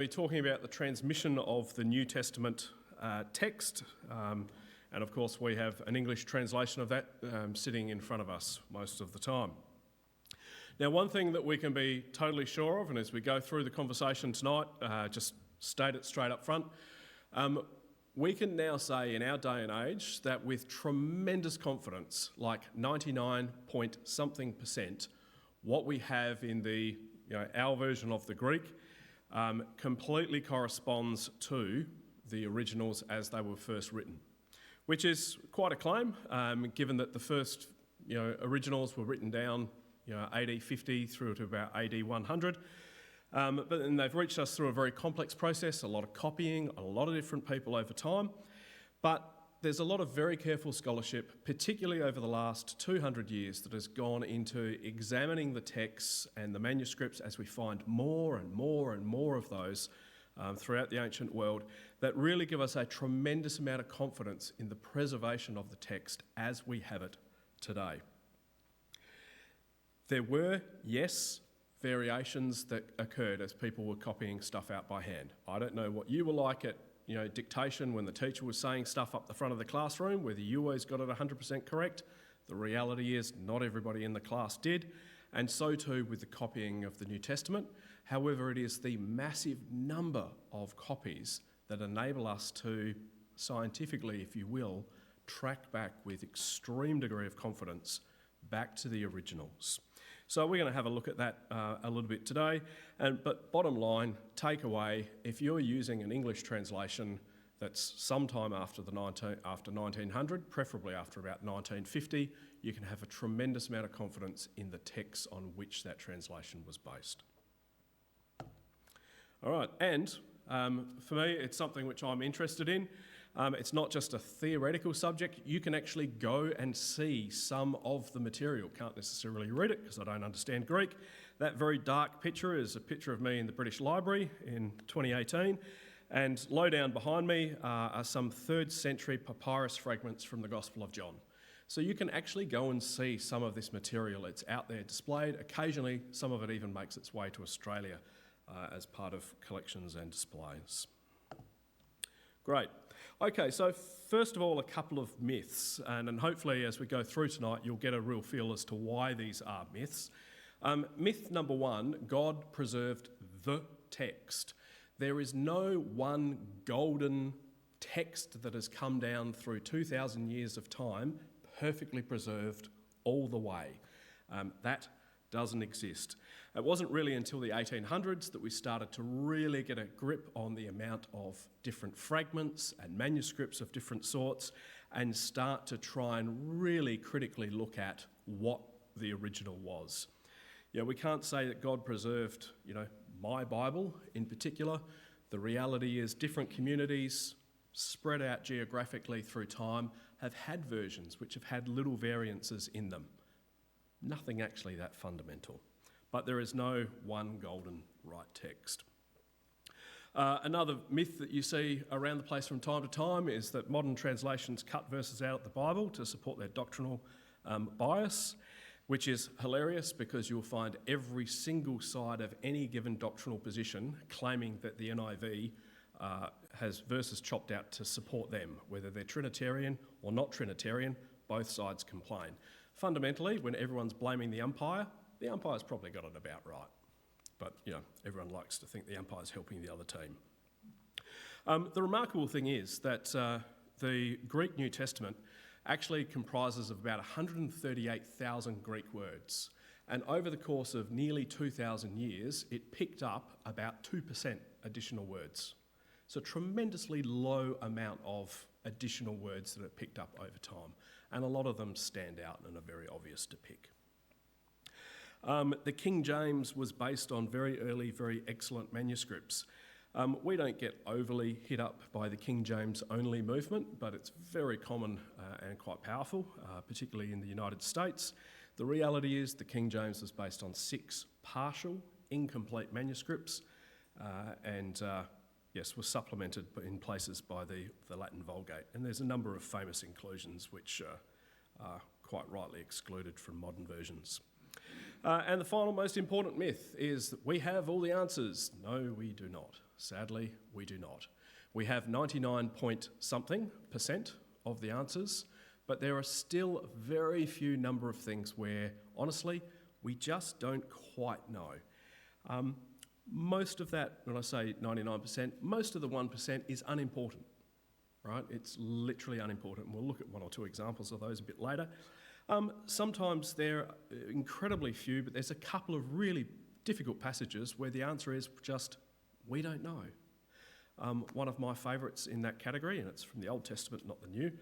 We're talking about the transmission of the New Testament text, and of course we have an English translation of that sitting in front of us most of the time. Now, one thing that we can be totally sure of, and as we go through the conversation tonight, just state it straight up front, we can now say in our day and age that with tremendous confidence, like 99 point something percent, what we have in the our version of the Greek completely corresponds to the originals as they were first written, which is quite a claim, given that the first originals were written down AD 50 through to about AD 100. But then they've reached us through a very complex process, a lot of copying, a lot of different people over time. But there's a lot of very careful scholarship, particularly over the last 200 years, that has gone into examining the texts and the manuscripts as we find more and more and more of those throughout the ancient world that really give us a tremendous amount of confidence in the preservation of the text as we have it today. There were, yes, variations that occurred as people were copying stuff out by hand. I don't know what you were like at dictation when the teacher was saying stuff up the front of the classroom, whether you always got it 100% correct. The reality is not everybody in the class did, and so too with the copying of the New Testament. However, it is the massive number of copies that enable us to scientifically, if you will, track back with extreme degree of confidence back to the originals. So we're going to have a look at that a little bit today. But bottom line, takeaway, if you're using an English translation that's sometime after 1900, preferably after about 1950, you can have a tremendous amount of confidence in the text on which that translation was based. All right, and for me, it's something which I'm interested in. It's not just a theoretical subject. You can actually go and see some of the material. Can't necessarily read it because I don't understand Greek. That very dark picture is a picture of me in the British Library in 2018. And low down behind me are some 3rd century papyrus fragments from the Gospel of John. So you can actually go and see some of this material. It's out there displayed. Occasionally, some of it even makes its way to Australia as part of collections and displays. Great. Okay, so first of all, a couple of myths, and hopefully as we go through tonight, you'll get a real feel as to why these are myths. Myth number 1, God preserved the text. There is no one golden text that has come down through 2,000 years of time, perfectly preserved all the way. That doesn't exist. It wasn't really until the 1800s that we started to really get a grip on the amount of different fragments and manuscripts of different sorts and start to try and really critically look at what the original was. We can't say that God preserved, my Bible in particular. The reality is different communities spread out geographically through time have had versions which have had little variances in them. Nothing actually that fundamental. But there is no one golden right text. Another myth that you see around the place from time to time is that modern translations cut verses out of the Bible to support their doctrinal bias, which is hilarious because you'll find every single side of any given doctrinal position claiming that the NIV has verses chopped out to support them. Whether they're Trinitarian or not Trinitarian, both sides complain. Fundamentally, when everyone's blaming the umpire's probably got it about right. But, everyone likes to think the umpire's helping the other team. The remarkable thing is that the Greek New Testament actually comprises of about 138,000 Greek words. And over the course of nearly 2,000 years, it picked up about 2% additional words. So a tremendously low amount of additional words that it picked up over time. And a lot of them stand out and are very obvious to pick. The King James was based on very early, very excellent manuscripts. We don't get overly hit up by the King James only movement, but it's very common and quite powerful, particularly in the United States. The reality is the King James was based on 6 partial, incomplete manuscripts, and was supplemented in places by the Latin Vulgate. And there's a number of famous inclusions which are quite rightly excluded from modern versions. And the final most important myth is that we have all the answers. No, we do not. Sadly, we do not. We have 99 point something % of the answers, but there are still very few number of things where, honestly, we just don't quite know. Most of that, when I say 99%, most of the 1% is unimportant, right? It's literally unimportant, and we'll look at one or two examples of those a bit later. Sometimes they're incredibly few, but there's a couple of really difficult passages where the answer is just, we don't know. One of my favourites in that category, and it's from the Old Testament, not the New,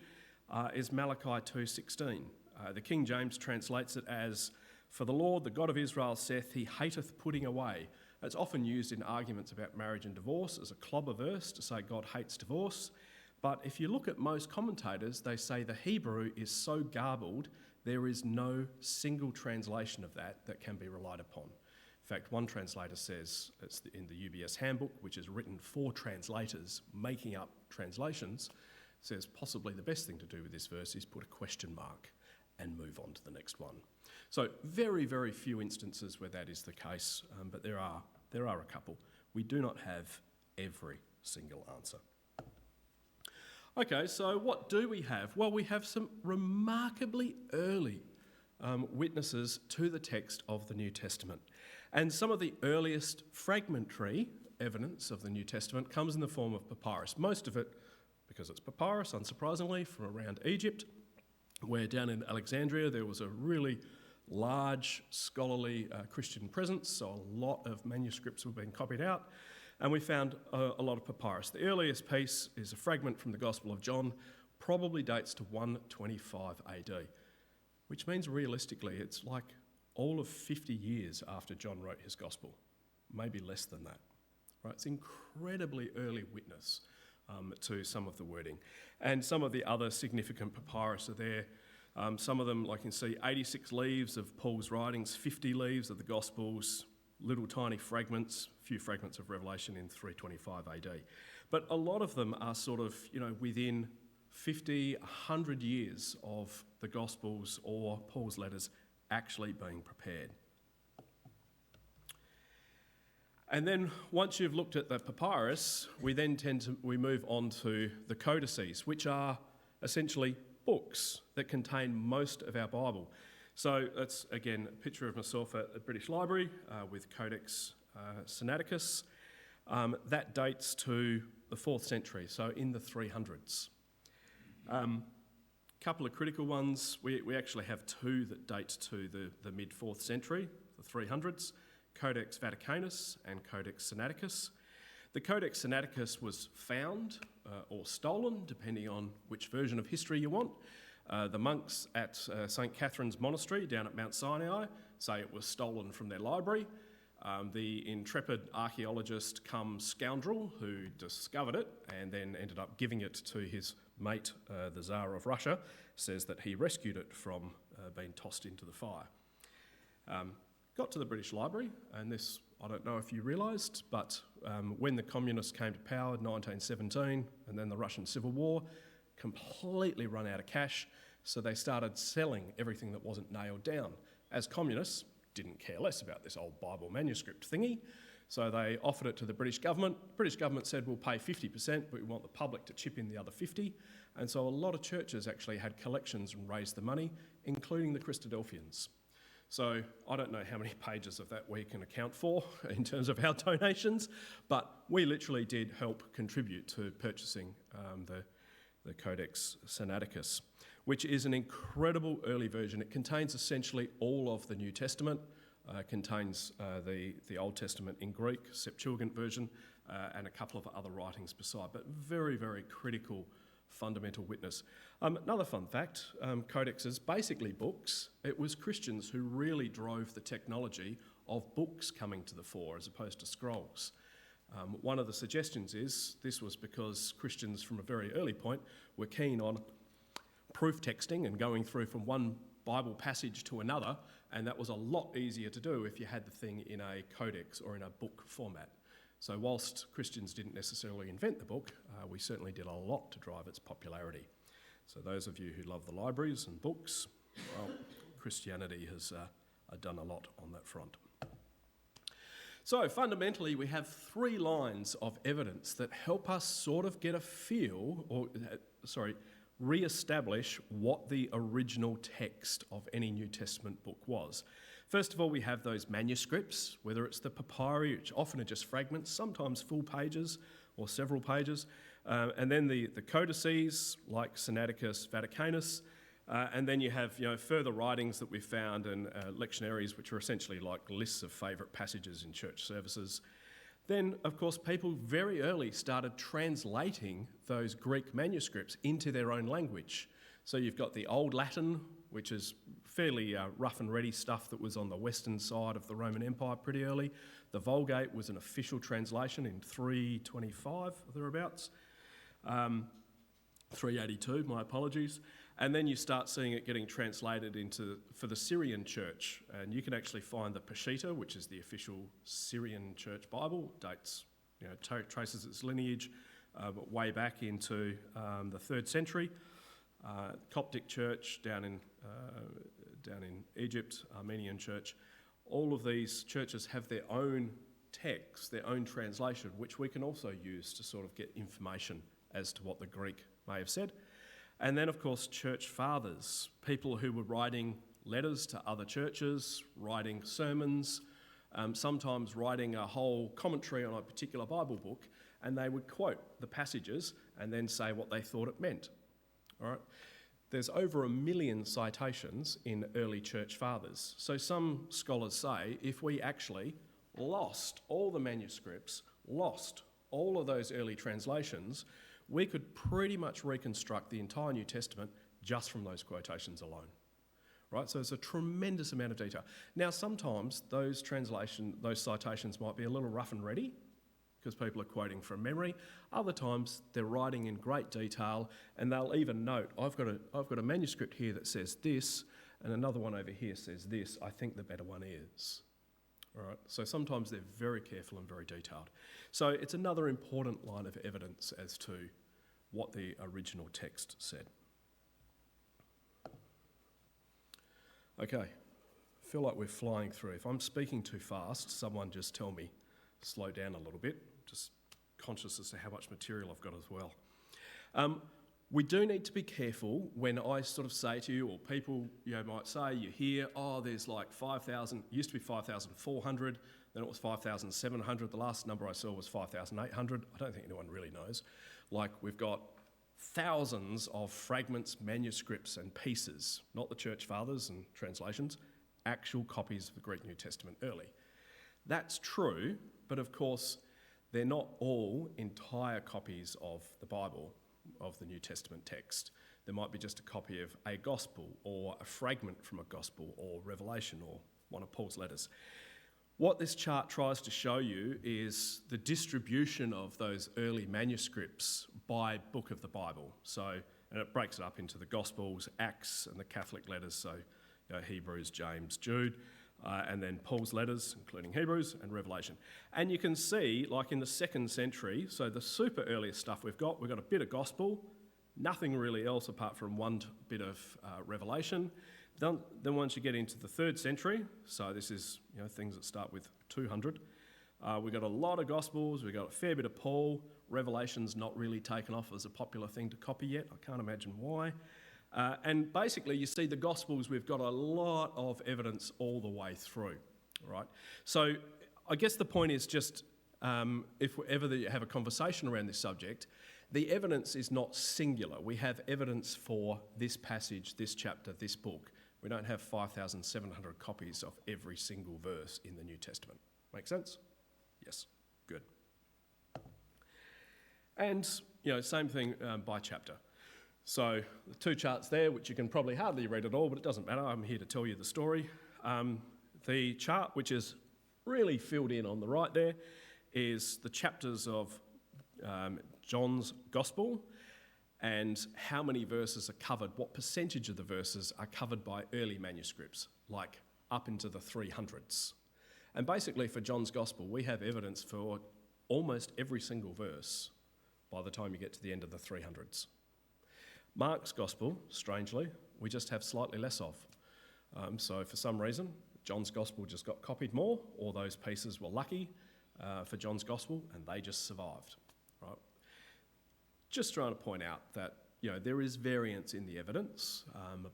is Malachi 2:16. The King James translates it as, "For the Lord, the God of Israel, saith, he hateth putting away." It's often used in arguments about marriage and divorce as a clobber verse to say God hates divorce. But if you look at most commentators, they say the Hebrew is so garbled, there is no single translation of that can be relied upon. In fact, one translator says, it's in the UBS handbook, which is written for translators making up translations, says possibly the best thing to do with this verse is put a question mark and move on to the next one. So very, very few instances where that is the case, but there are a couple. We do not have every single answer. Okay, so what do we have? Well, we have some remarkably early witnesses to the text of the New Testament. And some of the earliest fragmentary evidence of the New Testament comes in the form of papyrus. Most of it, because it's papyrus, unsurprisingly, from around Egypt, where down in Alexandria there was a really large scholarly Christian presence, so a lot of manuscripts were being copied out, and we found a lot of papyrus. The earliest piece is a fragment from the Gospel of John, probably dates to 125 AD, which means realistically it's like all of 50 years after John wrote his Gospel, maybe less than that. Right? It's incredibly early witness to some of the wording. And some of the other significant papyrus are there. Some of them, like you can see, 86 leaves of Paul's writings, 50 leaves of the Gospels, little tiny fragments, a few fragments of Revelation in 325 AD. But a lot of them are sort of, within 50, 100 years of the Gospels or Paul's letters actually being prepared. And then once you've looked at the papyrus, we then we move on to the codices, which are essentially books that contain most of our Bible. So that's, again, a picture of myself at the British Library with Codex Sinaiticus. That dates to the 4th century, so in the 300s. Couple of critical ones. We actually have two that date to the mid-4th century, the 300s. Codex Vaticanus and Codex Sinaiticus. The Codex Sinaiticus was found or stolen, depending on which version of history you want. The monks at St. Catherine's Monastery down at Mount Sinai say it was stolen from their library. The intrepid archaeologist cum scoundrel who discovered it and then ended up giving it to his mate, the Tsar of Russia, says that he rescued it from being tossed into the fire. Got to the British Library, and this, I don't know if you realised, but when the communists came to power in 1917 and then the Russian Civil War, completely run out of cash, so they started selling everything that wasn't nailed down. As communists, didn't care less about this old Bible manuscript thingy, so they offered it to the British government. The British government said, we'll pay 50%, but we want the public to chip in the other 50%. And so a lot of churches actually had collections and raised the money, including the Christadelphians. So I don't know how many pages of that we can account for in terms of our donations, but we literally did help contribute to purchasing the Codex Sinaiticus, which is an incredible early version. It contains essentially all of the New Testament, contains the Old Testament in Greek, Septuagint version, and a couple of other writings beside, but very, very critical fundamental witness. Another fun fact, codexes, basically books. It was Christians who really drove the technology of books coming to the fore as opposed to scrolls. One of the suggestions is this was because Christians from a very early point were keen on proof texting and going through from one Bible passage to another, and that was a lot easier to do if you had the thing in a codex or in a book format. So whilst Christians didn't necessarily invent the book, we certainly did a lot to drive its popularity. So those of you who love the libraries and books, well, Christianity has done a lot on that front. So fundamentally, we have three lines of evidence that help us sort of get a feel, re-establish what the original text of any New Testament book was. First of all, we have those manuscripts, whether it's the papyri, which often are just fragments, sometimes full pages or several pages, and then the codices like Sinaiticus, Vaticanus, and then you have further writings that we've found and lectionaries, which are essentially like lists of favourite passages in church services. Then, of course, people very early started translating those Greek manuscripts into their own language. So you've got the Old Latin, which is fairly rough and ready stuff that was on the western side of the Roman Empire pretty early. The Vulgate was an official translation in 325, or thereabouts. 382, my apologies. And then you start seeing it getting translated for the Syrian church. And you can actually find the Peshitta, which is the official Syrian church Bible, dates, traces its lineage way back into the 3rd century. Coptic church down in Egypt, Armenian church. All of these churches have their own text, their own translation, which we can also use to sort of get information as to what the Greek may have said. And then, of course, church fathers, people who were writing letters to other churches, writing sermons, sometimes writing a whole commentary on a particular Bible book, and they would quote the passages and then say what they thought it meant. All right? There's over 1 million citations in early church fathers. So some scholars say if we actually lost all the manuscripts, lost all of those early translations, we could pretty much reconstruct the entire New Testament just from those quotations alone. Right? So it's a tremendous amount of detail. Now, sometimes those citations might be a little rough and ready because people are quoting from memory. Other times they're writing in great detail, and they'll even note, I've got a manuscript here that says this, and another one over here says this. I think the better one is. All right? So sometimes they're very careful and very detailed. So it's another important line of evidence as to what the original text said. Okay, I feel like we're flying through. If I'm speaking too fast, someone just tell me, slow down a little bit. Just conscious as to how much material I've got as well. We do need to be careful when I sort of say to you, or people might say, you hear, there's like 5,000, used to be 5,400, then it was 5,700. The last number I saw was 5,800. I don't think anyone really knows. Like, we've got thousands of fragments, manuscripts and pieces, not the church fathers and translations, actual copies of the Greek New Testament early. That's true, but of course, they're not all entire copies of the Bible, of the New Testament text. There might be just a copy of a gospel or a fragment from a gospel or Revelation or one of Paul's letters. What this chart tries to show you is the distribution of those early manuscripts by book of the Bible. And it breaks it up into the Gospels, Acts, and the Catholic letters, so Hebrews, James, Jude, and then Paul's letters, including Hebrews, and Revelation. And you can see, like in the 2nd century, so the super earliest stuff we've got a bit of Gospel, nothing really else apart from one bit of Revelation. Then once you get into the 3rd century, so this is things that start with 200, we've got a lot of Gospels, we've got a fair bit of Paul. Revelation's not really taken off as a popular thing to copy yet. I can't imagine why. And basically, you see the Gospels, we've got a lot of evidence all the way through, right? So I guess the point is just, if ever you have a conversation around this subject, the evidence is not singular. We have evidence for this passage, this chapter, this book. We don't have 5,700 copies of every single verse in the New Testament. Make sense? Yes. Good. And, same thing by chapter. So the two charts there, which you can probably hardly read at all, but it doesn't matter. I'm here to tell you the story. The chart, which is really filled in on the right there, is the chapters of John's Gospel and how many verses are covered, what percentage of the verses are covered by early manuscripts, like up into the 300s. And basically for John's Gospel, we have evidence for almost every single verse by the time you get to the end of the 300s. Mark's Gospel, strangely, we just have slightly less of. So for some reason, John's Gospel just got copied more, or those pieces were lucky for John's Gospel and they just survived. Right? Just trying to point out that there is variance in the evidence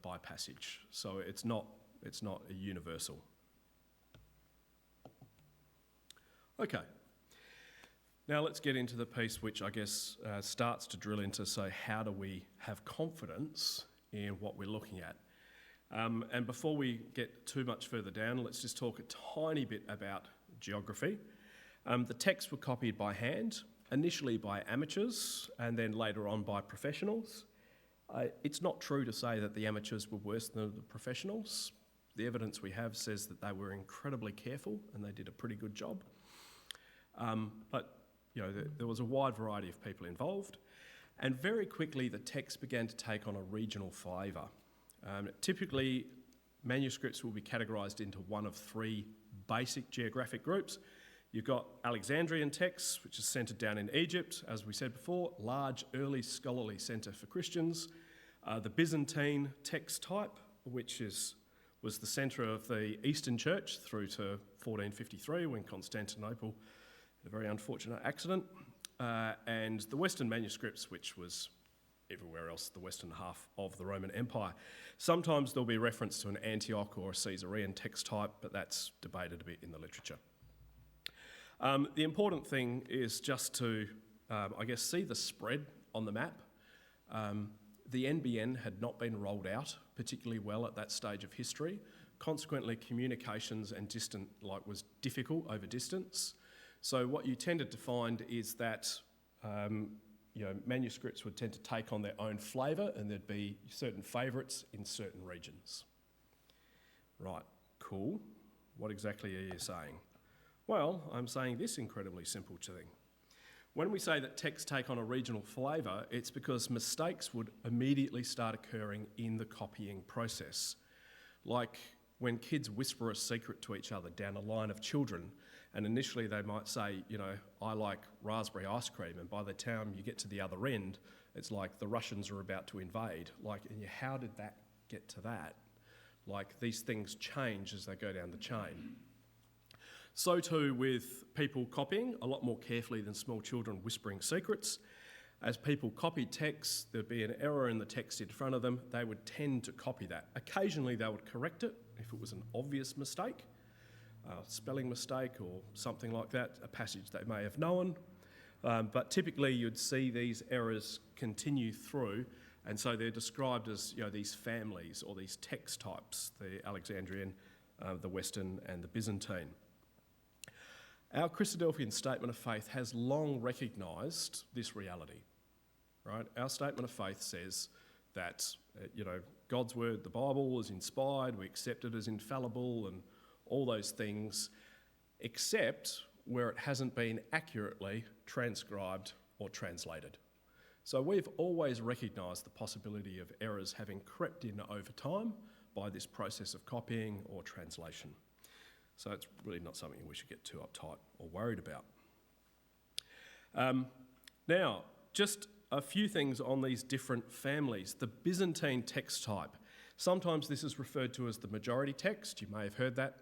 by passage, so it's not a universal. Okay, now let's get into the piece which I guess starts to drill into, so how do we have confidence in what we're looking at? And before we get too much further down, let's just talk a tiny bit about geography. The texts were copied by hand, initially by amateurs and then later on by professionals. It's not true to say that the amateurs were worse than the professionals. The evidence we have says that they were incredibly careful and they did a pretty good job. But there was a wide variety of people involved, and very quickly the text began to take on a regional flavour. Typically, manuscripts will be categorised into one of three basic geographic groups. You've got Alexandrian texts, which is centred down in Egypt, as we said before, large early scholarly centre for Christians. The Byzantine text type, which was the centre of the Eastern Church through to 1453, when Constantinople had a very unfortunate accident. And the Western manuscripts, which was everywhere else, the western half of the Roman Empire. Sometimes there'll be reference to an Antioch or a Caesarean text type, but that's debated a bit in the literature. The important thing is just to, see the spread on the map. The NBN had not been rolled out particularly well at that stage of history. Consequently, communications and was difficult over distance. So what you tended to find is that manuscripts would tend to take on their own flavour, and there'd be certain favourites in certain regions. Right, cool. What exactly are you saying? Well, I'm saying this incredibly simple thing. When we say that texts take on a regional flavour, it's because mistakes would immediately start occurring in the copying process. Like when kids whisper a secret to each other down a line of children, and initially they might say, I like raspberry ice cream, and by the time you get to the other end, it's like the Russians are about to invade. How did that get to that? These things change as they go down the chain. So too with people copying, a lot more carefully than small children whispering secrets. As people copied texts, there'd be an error in the text in front of them. They would tend to copy that. Occasionally they would correct it if it was an obvious mistake, spelling mistake or something like that, a passage they may have known. But typically you'd see these errors continue through, and so they're described as these families or these text types, the Alexandrian, the Western and the Byzantine. Our Christadelphian statement of faith has long recognised this reality, right? Our statement of faith says that, God's word, the Bible, is inspired, we accept it as infallible and all those things, except where it hasn't been accurately transcribed or translated. So we've always recognised the possibility of errors having crept in over time by this process of copying or translation. So it's really not something we should get too uptight or worried about. Now, just a few things on these different families. The Byzantine text type. Sometimes this is referred to as the majority text. You may have heard that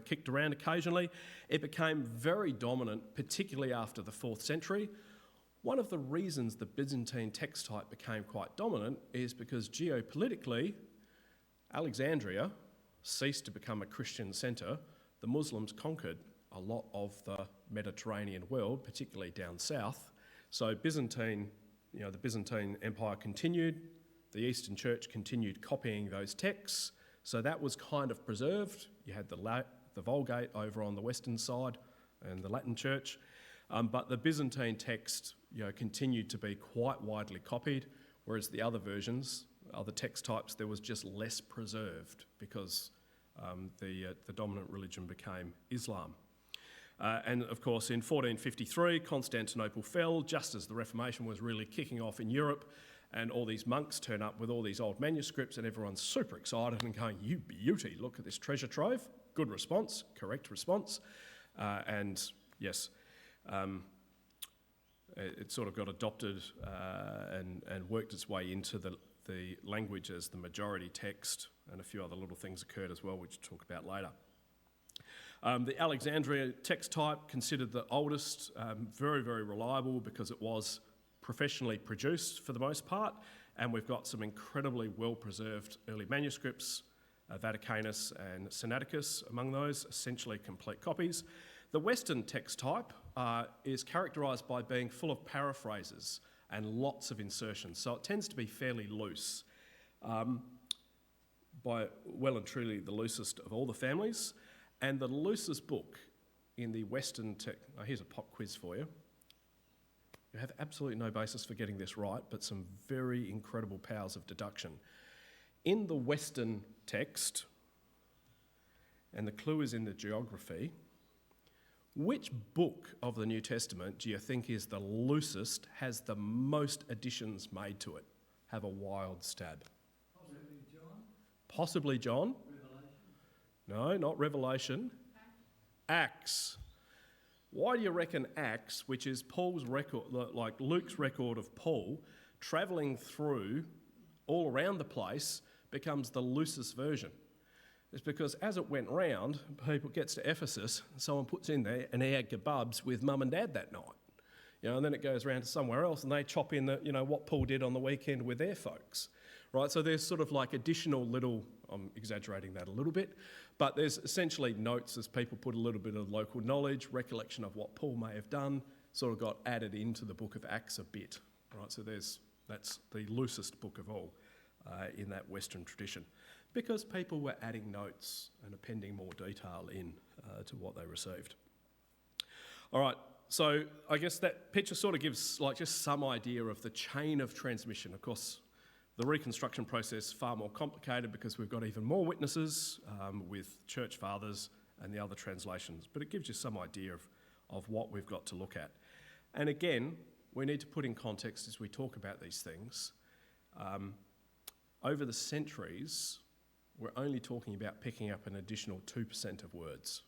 kicked around occasionally. It became very dominant, particularly after the 4th century. One of the reasons the Byzantine text type became quite dominant is because geopolitically, Alexandria ceased to become a Christian centre. The Muslims conquered a lot of the Mediterranean world, particularly down south. So the Byzantine Empire continued, the Eastern Church continued copying those texts, so that was kind of preserved. You had the Vulgate over on the western side and the Latin Church, but the Byzantine text continued to be quite widely copied, whereas the other versions, other text types, there was just less preserved because the dominant religion became Islam. And of course, in 1453, Constantinople fell just as the Reformation was really kicking off in Europe, and all these monks turn up with all these old manuscripts, and everyone's super excited and going, "You beauty, look at this treasure trove." Good response, correct response. And yes, it sort of got adopted and worked its way into the language as the majority text, and a few other little things occurred as well, which we'll talk about later. The Alexandria text type, considered the oldest, very, very reliable because it was professionally produced for the most part, and we've got some incredibly well-preserved early manuscripts, Vaticanus and Sinaiticus among those, essentially complete copies. The Western text type is characterised by being full of paraphrases and lots of insertions, so it tends to be fairly loose, by well and truly the loosest of all the families. And the loosest book in the Western text, here's a pop quiz for you. You have absolutely no basis for getting this right, but some very incredible powers of deduction. In the Western text, and the clue is in the geography, which book of the New Testament do you think is the loosest, has the most additions made to it? Have a wild stab. Possibly John? Possibly John? No, not Revelation. Acts. Why do you reckon Acts, which is Paul's record, like Luke's record of Paul, travelling through all around the place, becomes the loosest version? It's because as it went round, people gets to Ephesus, someone puts in there, and he had kebabs with mum and dad that night. And then it goes around to somewhere else, and they chop in what Paul did on the weekend with their folks. Right, so there's sort of like additional little, I'm exaggerating that a little bit, but there's essentially notes as people put a little bit of local knowledge, recollection of what Paul may have done, sort of got added into the book of Acts a bit. Right, so that's the loosest book of all in that Western tradition, because people were adding notes and appending more detail in to what they received. All right, so I guess that picture sort of gives like just some idea of the chain of transmission. Of course, the reconstruction process is far more complicated because we've got even more witnesses with church fathers and the other translations, but it gives you some idea of what we've got to look at. And again, we need to put in context as we talk about these things. Over the centuries, we're only talking about picking up an additional 2% of words,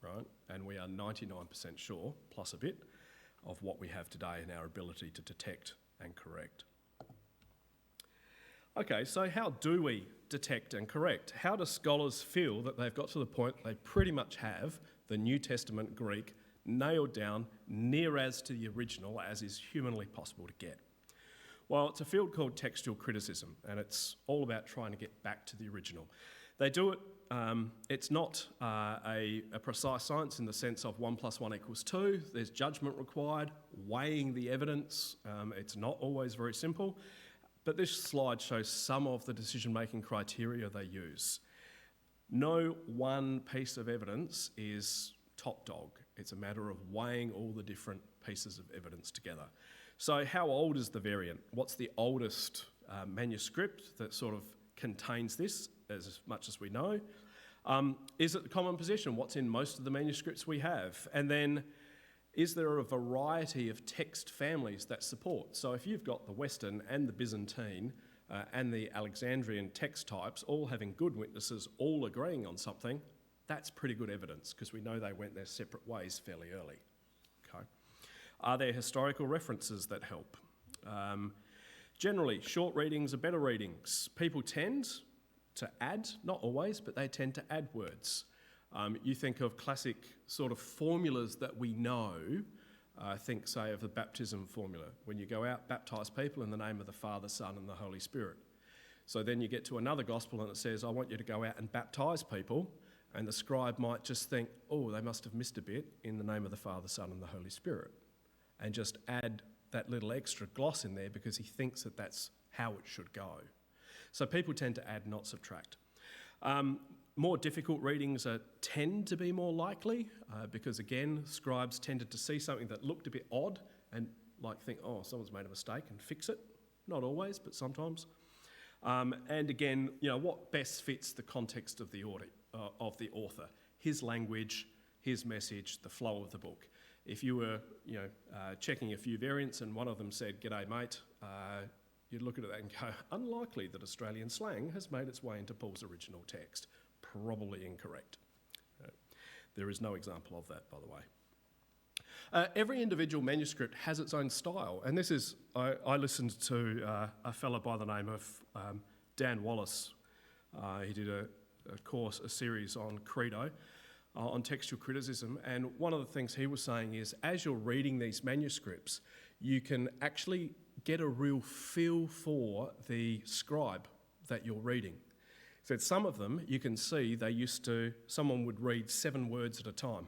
right? And we are 99% sure, plus a bit, of what we have today in our ability to detect and correct. Okay, so how do we detect and correct? How do scholars feel that they've got to the point they pretty much have the New Testament Greek nailed down near as to the original as is humanly possible to get? Well, it's a field called textual criticism, and it's all about trying to get back to the original. They do it, it's not a precise science in the sense of 1 + 1 = 2. There's judgment required, weighing the evidence. It's not always very simple. But this slide shows some of the decision-making criteria they use. No one piece of evidence is top dog. It's a matter of weighing all the different pieces of evidence together. So how old is the variant? What's the oldest manuscript that sort of contains this, as much as we know? Is it the common position? What's in most of the manuscripts we have? And then, is there a variety of text families that support? So if you've got the Western and the Byzantine and the Alexandrian text types all having good witnesses, all agreeing on something, that's pretty good evidence because we know they went their separate ways fairly early. Okay. Are there historical references that help? Generally, short readings are better readings. People tend to add, not always, but they tend to add words. You think of classic sort of formulas that we know, think, say, of the baptism formula. When you go out, baptise people in the name of the Father, Son and the Holy Spirit. So then you get to another gospel and it says, I want you to go out and baptise people, and the scribe might just think, oh, they must have missed a bit, in the name of the Father, Son and the Holy Spirit, and just add that little extra gloss in there because he thinks that that's how it should go. So people tend to add, not subtract. More difficult readings tend to be more likely because, again, scribes tended to see something that looked a bit odd and think, oh, someone's made a mistake and fix it. Not always, but sometimes. And again, what best fits the context of the author, his language, his message, the flow of the book. If you were, checking a few variants and one of them said, "G'day, mate," you'd look at that and go, unlikely that Australian slang has made its way into Paul's original text. Probably incorrect. There is no example of that, by the way. Every individual manuscript has its own style, and this is, I listened to a fellow by the name of Dan Wallace. He did a series on Credo, on textual criticism, and one of the things he was saying is, as you're reading these manuscripts, you can actually get a real feel for the scribe that you're reading. So some of them, you can see someone would read 7 words at a time,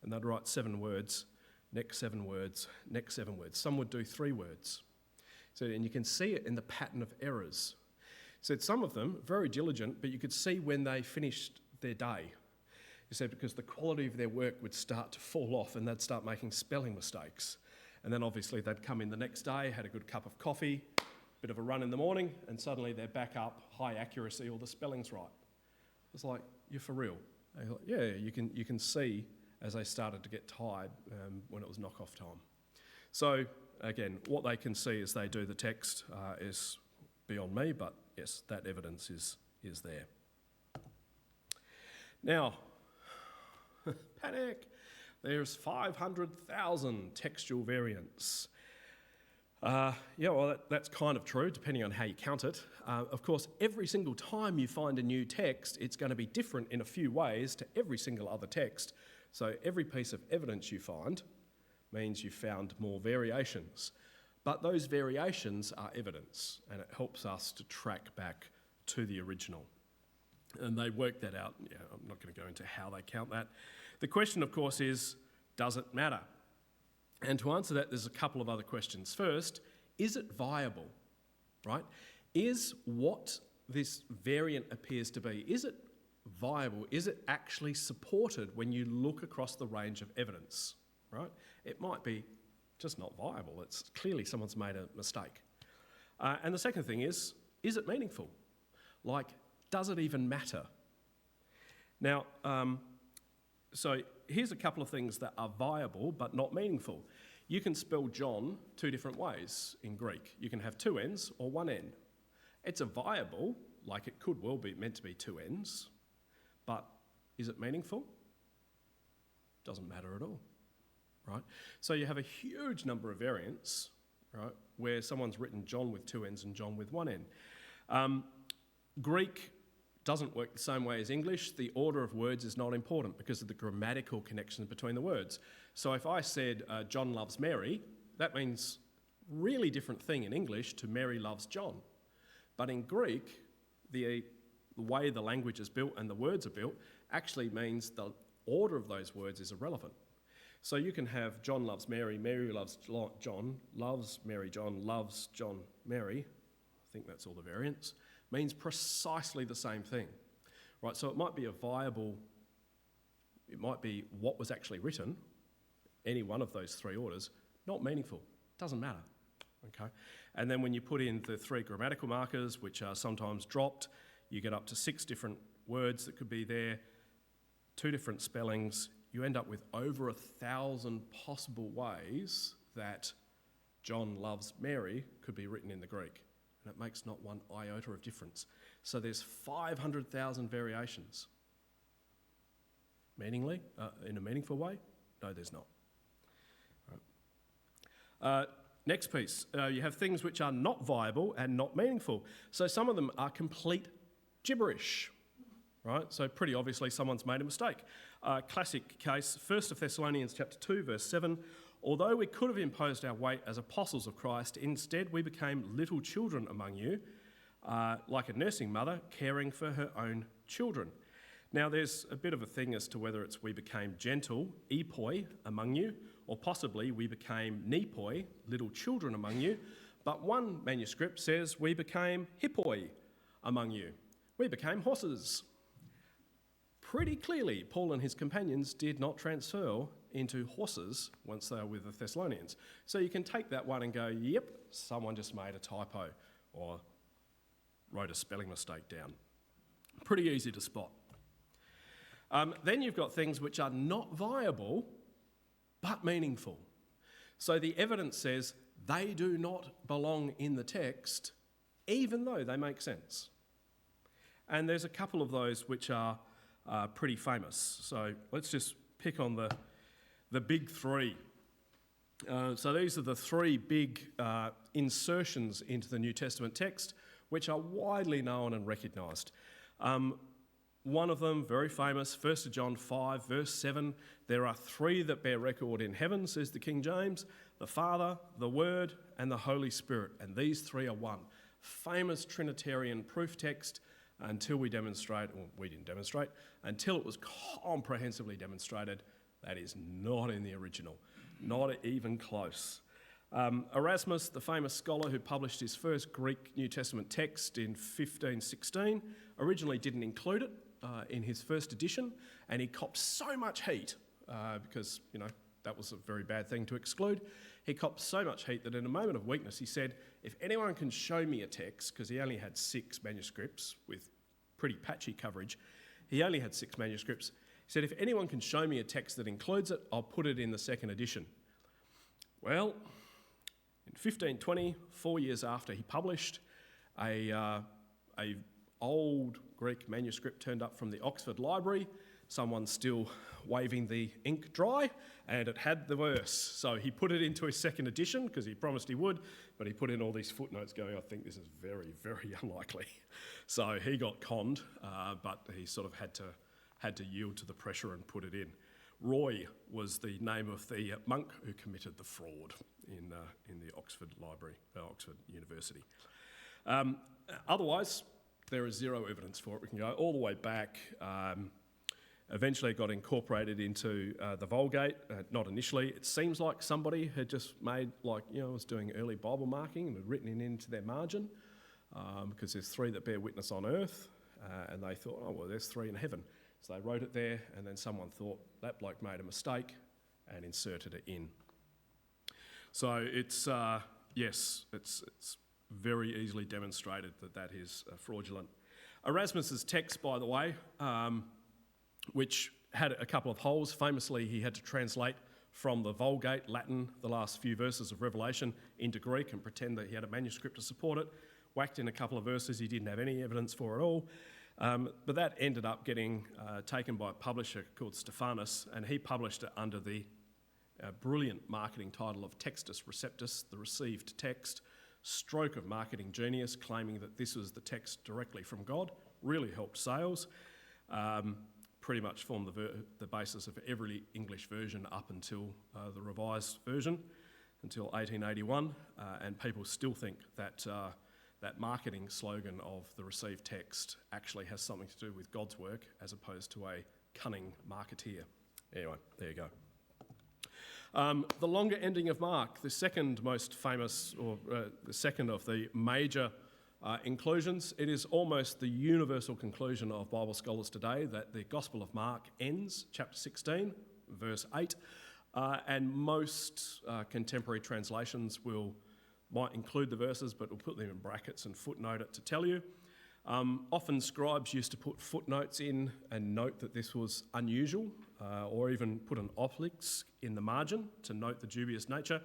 and they'd write 7 words, next 7 words, next 7 words. Some would do 3 words. And you can see it in the pattern of errors. So some of them, very diligent, but you could see when they finished their day. He said because the quality of their work would start to fall off and they'd start making spelling mistakes. And then obviously they'd come in the next day, had a good cup of coffee, bit of a run in the morning, and suddenly they're back up, high accuracy, all the spelling's right. It's like, you're for real. Like, yeah, you can see as they started to get tired when it was knock-off time. So again, what they can see as they do the text is beyond me, but yes, that evidence is there. Now, panic! There's 500,000 textual variants. That's kind of true, depending on how you count it. Of course, every single time you find a new text, it's going to be different in a few ways to every single other text. So every piece of evidence you find means you found more variations. But those variations are evidence, and it helps us to track back to the original. And they work that out. Yeah, I'm not going to go into how they count that. The question, of course, is, does it matter? And to answer that, there's a couple of other questions. First, is it viable, right? Is what this variant appears to be, is it viable? Is it actually supported when you look across the range of evidence, right? It might be just not viable. It's clearly someone's made a mistake. And the second thing is it meaningful? Like, does it even matter? Now, so here's a couple of things that are viable but not meaningful. You can spell John 2 different ways in Greek. You can have 2 N's or 1 N. It's a viable, like it could well be meant to be 2 N's, but is it meaningful? Doesn't matter at all, right? So you have a huge number of variants, right, where someone's written John with 2 N's and John with 1 N. Greek doesn't work the same way as English. The order of words is not important because of the grammatical connections between the words. So if I said John loves Mary, that means really different thing in English to Mary loves John. But in Greek, the way the language is built and the words are built actually means the order of those words is irrelevant. So you can have John loves Mary, Mary loves John, loves Mary, John, loves John, Mary. I think that's all the variants. Means precisely the same thing, right? So it might be it might be what was actually written, any one of those 3 orders, not meaningful, doesn't matter, okay? And then when you put in the 3 grammatical markers, which are sometimes dropped, you get up to 6 different words that could be there, 2 different spellings, you end up with over 1,000 possible ways that John loves Mary could be written in the Greek. And it makes not one iota of difference. So there's 500,000 variations. In a meaningful way? No, there's not. Right. Next piece, you have things which are not viable and not meaningful. So some of them are complete gibberish, right? So pretty obviously someone's made a mistake. Classic case, 1 Thessalonians chapter 2, verse 7, although we could have imposed our weight as apostles of Christ, instead we became little children among you, like a nursing mother caring for her own children. Now there's a bit of a thing as to whether it's we became gentle, epoi, among you, or possibly we became nepoi, little children among you, but one manuscript says we became hippoi among you. We became horses. Pretty clearly, Paul and his companions did not transfer into horses once they were with the Thessalonians. So you can take that one and go, yep, someone just made a typo or wrote a spelling mistake down. Pretty easy to spot. Then you've got things which are not viable but meaningful. So the evidence says they do not belong in the text even though they make sense. And there's a couple of those which are pretty famous. So let's just pick on the big 3. So these are the three big insertions into the New Testament text, which are widely known and recognised. One of them, very famous, 1 John 5, verse 7, there are three that bear record in heaven, says the King James, the Father, the Word, and the Holy Spirit, and these three are one. Famous Trinitarian proof text until we didn't demonstrate, until it was comprehensively demonstrated that is not in the original, not even close. Erasmus, the famous scholar who published his first Greek New Testament text in 1516, originally didn't include it in his first edition, and he copped so much heat because, that was a very bad thing to exclude. He copped so much heat that in a moment of weakness he said, if anyone can show me a text, because he only had 6 manuscripts with pretty patchy coverage, he only had 6 manuscripts, he said, if anyone can show me a text that includes it, I'll put it in the second edition. Well, in 1520, 4 years after he published, a old Greek manuscript turned up from the Oxford Library, someone still waving the ink dry, and it had the verse. So he put it into his second edition because he promised he would, but he put in all these footnotes going, I think this is very, very unlikely. So he got conned, but he sort of had to yield to the pressure and put it in. Roy was the name of the monk who committed the fraud in the Oxford Library, Oxford University. Otherwise, there is zero evidence for it. We can go all the way back. Eventually it got incorporated into the Vulgate, not initially. It seems like somebody had just made, was doing early Bible marking and had written it into their margin because there's 3 that bear witness on earth, and they thought, oh, well, there's 3 in heaven. So they wrote it there, and then someone thought that bloke made a mistake and inserted it in. So it's very easily demonstrated that is fraudulent. Erasmus's text, by the way, which had a couple of holes. Famously, he had to translate from the Vulgate, Latin, the last few verses of Revelation, into Greek and pretend that he had a manuscript to support it. Whacked in a couple of verses he didn't have any evidence for at all. But that ended up getting taken by a publisher called Stephanus, and he published it under the brilliant marketing title of Textus Receptus, the received text. Stroke of marketing genius, claiming that this was the text directly from God. Really helped sales. Pretty much formed the basis of every English version up until the revised version, until 1881, and people still think that that marketing slogan of the received text actually has something to do with God's work as opposed to a cunning marketeer. Anyway, there you go. The longer ending of Mark, the second most famous, or the second of the major inclusions, it is almost the universal conclusion of Bible scholars today that the Gospel of Mark ends, chapter 16, verse 8, and most contemporary translations might include the verses, but will put them in brackets and footnote it to tell you. Often scribes used to put footnotes in and note that this was unusual, or even put an obelix in the margin to note the dubious nature.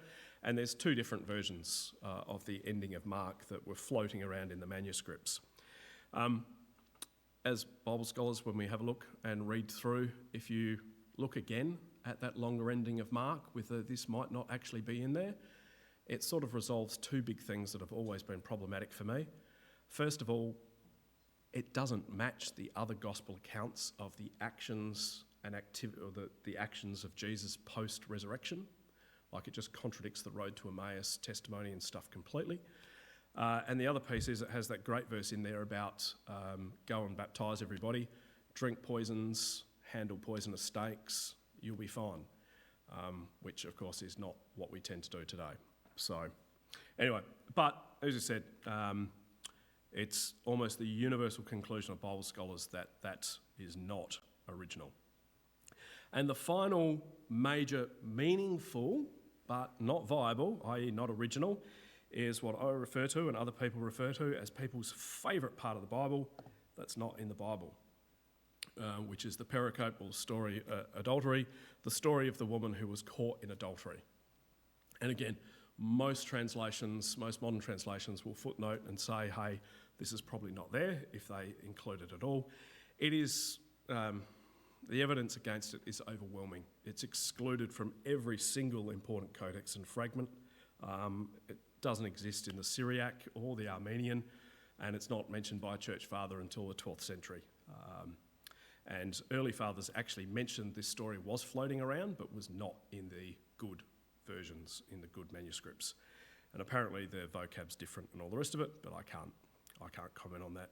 And there's 2 different versions of the ending of Mark that were floating around in the manuscripts. As Bible scholars, when we have a look and read through, if you look again at that longer ending of Mark with this might not actually be in there, it sort of resolves 2 big things that have always been problematic for me. First of all, it doesn't match the other gospel accounts of the actions and the actions of Jesus post-resurrection. Like, it just contradicts the road to Emmaus testimony and stuff completely. And the other piece is it has that great verse in there about go and baptise everybody, drink poisons, handle poisonous snakes, you'll be fine, which of course is not what we tend to do today. So anyway, but as I said, it's almost the universal conclusion of Bible scholars that is not original. And the final major meaningful but not viable, i.e. not original, is what I refer to and other people refer to as people's favourite part of the Bible that's not in the Bible, which is the pericopal story, adultery, the story of the woman who was caught in adultery. And again, most modern translations will footnote and say, hey, this is probably not there, if they include it at all. It is The evidence against it is overwhelming. It's excluded from every single important codex and fragment. It doesn't exist in the Syriac or the Armenian, and it's not mentioned by a church father until the 12th century. And early fathers actually mentioned this story was floating around, but was not in the good versions, in the good manuscripts. And apparently the vocab's different and all the rest of it, but I can't comment on that.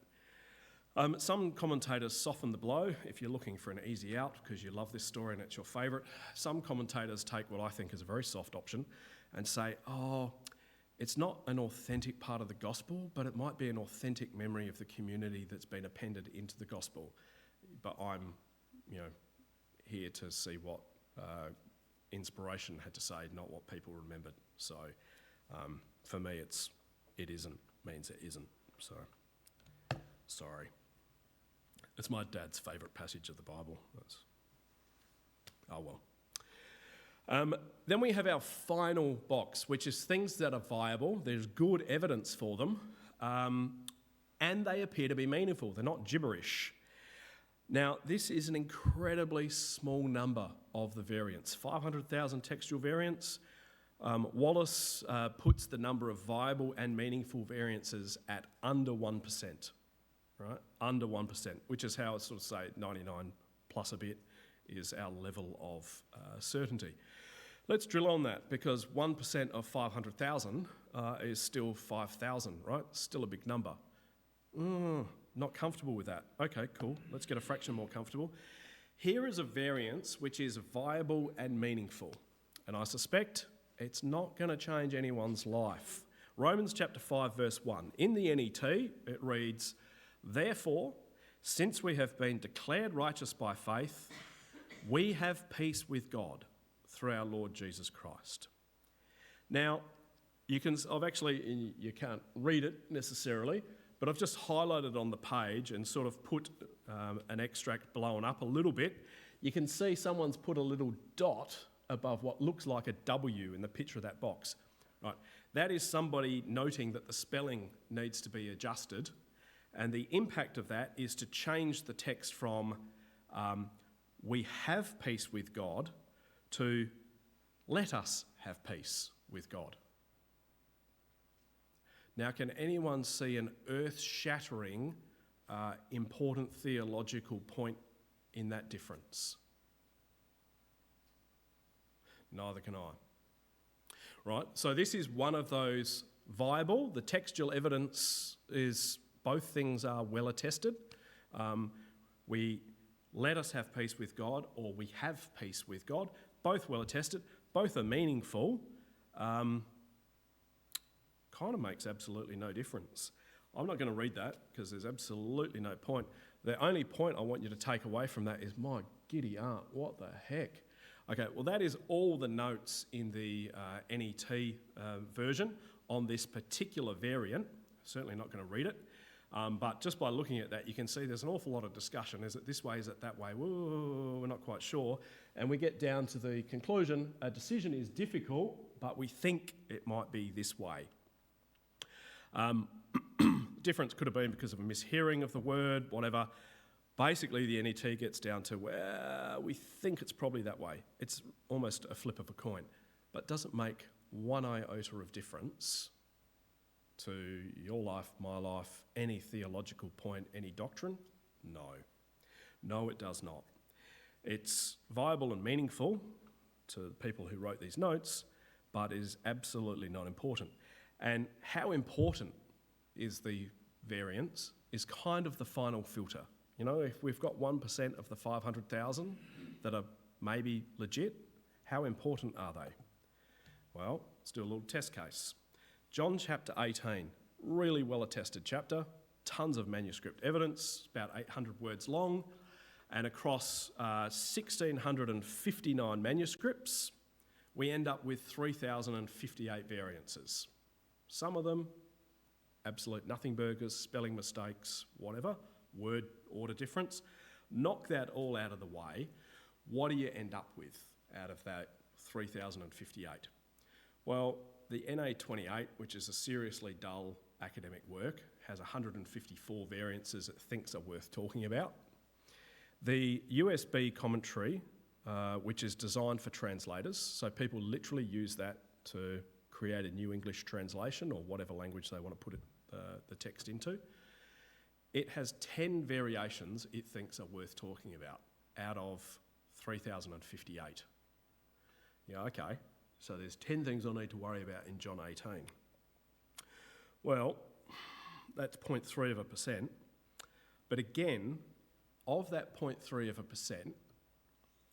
Some commentators soften the blow if you're looking for an easy out because you love this story and it's your favourite. Some commentators take what I think is a very soft option and say, it's not an authentic part of the gospel, but it might be an authentic memory of the community that's been appended into the gospel. But I'm, here to see what inspiration had to say, not what people remembered. So for me, it isn't means it isn't. So sorry. It's my dad's favourite passage of the Bible. Oh well. Then we have our final box, which is things that are viable. There's good evidence for them, and they appear to be meaningful. They're not gibberish. Now, this is an incredibly small number of the variants, 500,000 textual variants. Wallace puts the number of viable and meaningful variances at under 1%, right? Under 1%, which is how I sort of say 99 plus a bit is our level of certainty. Let's drill on that, because 1% of 500,000 is still 5,000, right? Still a big number. Not comfortable with that. Okay, cool. Let's get a fraction more comfortable. Here is a variance which is viable and meaningful, and I suspect it's not going to change anyone's life. Romans chapter 5, verse 1. In the NET, it reads, "Therefore, since we have been declared righteous by faith, we have peace with God through our Lord Jesus Christ." Now, you can't read it necessarily, but I've just highlighted on the page and sort of put an extract blown up a little bit. You can see someone's put a little dot above what looks like a W in the picture of that box. Right, that is somebody noting that the spelling needs to be adjusted, and the impact of that is to change the text from "we have peace with God" to "let us have peace with God." Now, can anyone see an earth-shattering, important theological point in that difference? Neither can I. Right, so this is one of those viable. The textual evidence is both things are well attested. We let us have peace with God, or we have peace with God. Both well attested. Both are meaningful. Kind of makes absolutely no difference. I'm not going to read that because there's absolutely no point. The only point I want you to take away from that is, my giddy aunt, what the heck? Okay, well, that is all the notes in the NET version on this particular variant. Certainly not going to read it. But just by looking at that, you can see there's an awful lot of discussion. Is it this way? Is it that way? Whoa, we're not quite sure. And we get down to the conclusion, a decision is difficult, but we think it might be this way. Difference could have been because of a mishearing of the word, whatever. Basically, the NET gets down to, well, we think it's probably that way. It's almost a flip of a coin. But does it make one iota of difference to your life, my life, any theological point, any doctrine? No. No, it does not. It's viable and meaningful to the people who wrote these notes, but is absolutely not important. And how important is the variance is kind of the final filter. If we've got 1% of the 500,000 that are maybe legit, how important are they? Well, let's do a little test case. John chapter 18, really well attested chapter, tons of manuscript evidence, about 800 words long, and across 1,659 manuscripts, we end up with 3,058 variances. Some of them, absolute nothing burgers, spelling mistakes, whatever, word order difference. Knock that all out of the way. What do you end up with out of that 3,058? Well, the NA28, which is a seriously dull academic work, has 154 variances it thinks are worth talking about. The USB commentary, which is designed for translators, so people literally use that to create a new English translation or whatever language they want to put the text into. It has 10 variations it thinks are worth talking about out of 3,058. Yeah, okay, so there's 10 things I need to worry about in John 18. Well, that's 0.3%. But again, of that 0.3%,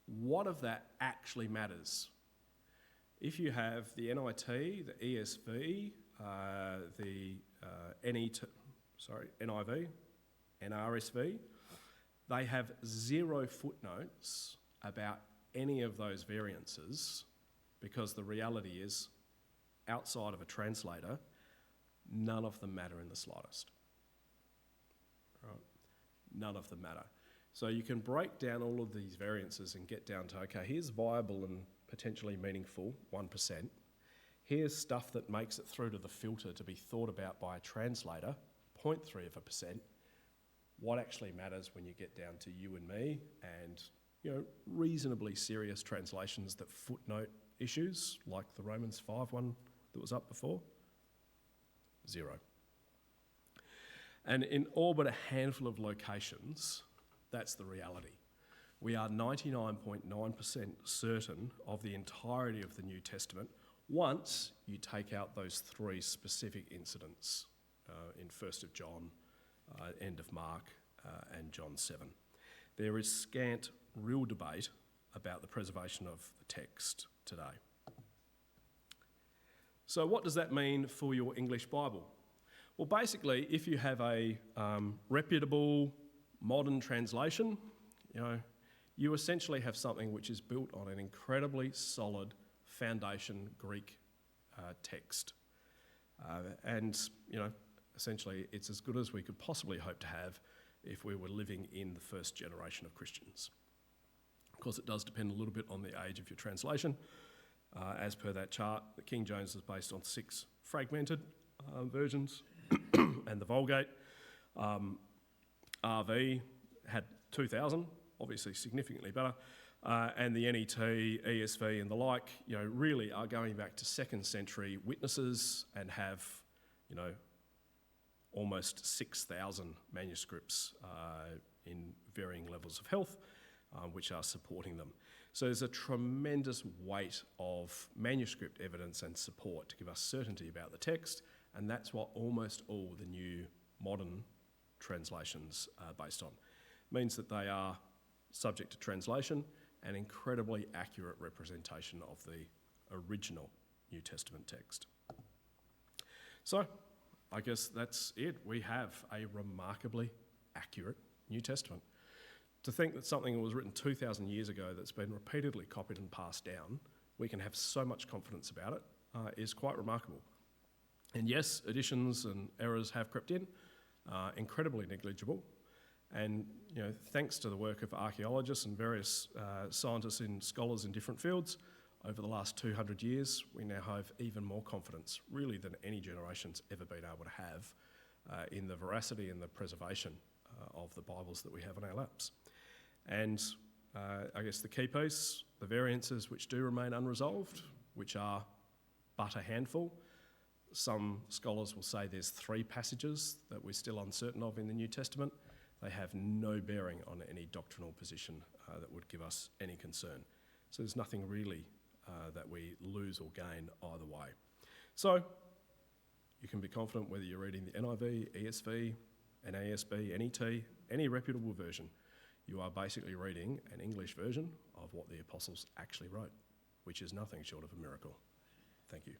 what of that actually matters? If you have the NIT, the ESV, the NIV, NRSV, they have 0 footnotes about any of those variances, because the reality is, outside of a translator, none of them matter in the slightest. Right? None of them matter. So you can break down all of these variances and get down to, okay, here's viable and potentially meaningful, 1%. Here's stuff that makes it through to the filter to be thought about by a translator, 0.3%. What actually matters when you get down to you and me and, reasonably serious translations that footnote issues, like the Romans 5 one that was up before? 0. And in all but a handful of locations, that's the reality. We are 99.9% certain of the entirety of the New Testament once you take out those 3 specific incidents in 1st of John, end of Mark, and John 7. There is scant real debate about the preservation of the text today. So what does that mean for your English Bible? Well, basically, if you have a reputable, modern translation, you essentially have something which is built on an incredibly solid foundation Greek text. Essentially, it's as good as we could possibly hope to have if we were living in the first generation of Christians. Of course, it does depend a little bit on the age of your translation. As per that chart, the King James is based on 6 fragmented versions, and the Vulgate. RV had 2,000, obviously significantly better, and the NET, ESV and the like, really are going back to 2nd century witnesses and have, almost 6,000 manuscripts in varying levels of health, which are supporting them. So there's a tremendous weight of manuscript evidence and support to give us certainty about the text, and that's what almost all the new modern translations are based on. It means that they are subject to translation and incredibly accurate representation of the original New Testament text. So, I guess that's it. We have a remarkably accurate New Testament. To think that something that was written 2,000 years ago that's been repeatedly copied and passed down, we can have so much confidence about it, is quite remarkable. And yes, additions and errors have crept in, incredibly negligible. And thanks to the work of archaeologists and various scientists and scholars in different fields, over the last 200 years, we now have even more confidence, really, than any generation's ever been able to have in the veracity and the preservation of the Bibles that we have in our laps. And I guess the key piece, the variances which do remain unresolved, which are but a handful. Some scholars will say there's 3 passages that we're still uncertain of in the New Testament. They have no bearing on any doctrinal position that would give us any concern. So there's nothing really that we lose or gain either way. So you can be confident whether you're reading the NIV, ESV, NASB, NET, any reputable version, you are basically reading an English version of what the apostles actually wrote, which is nothing short of a miracle. Thank you.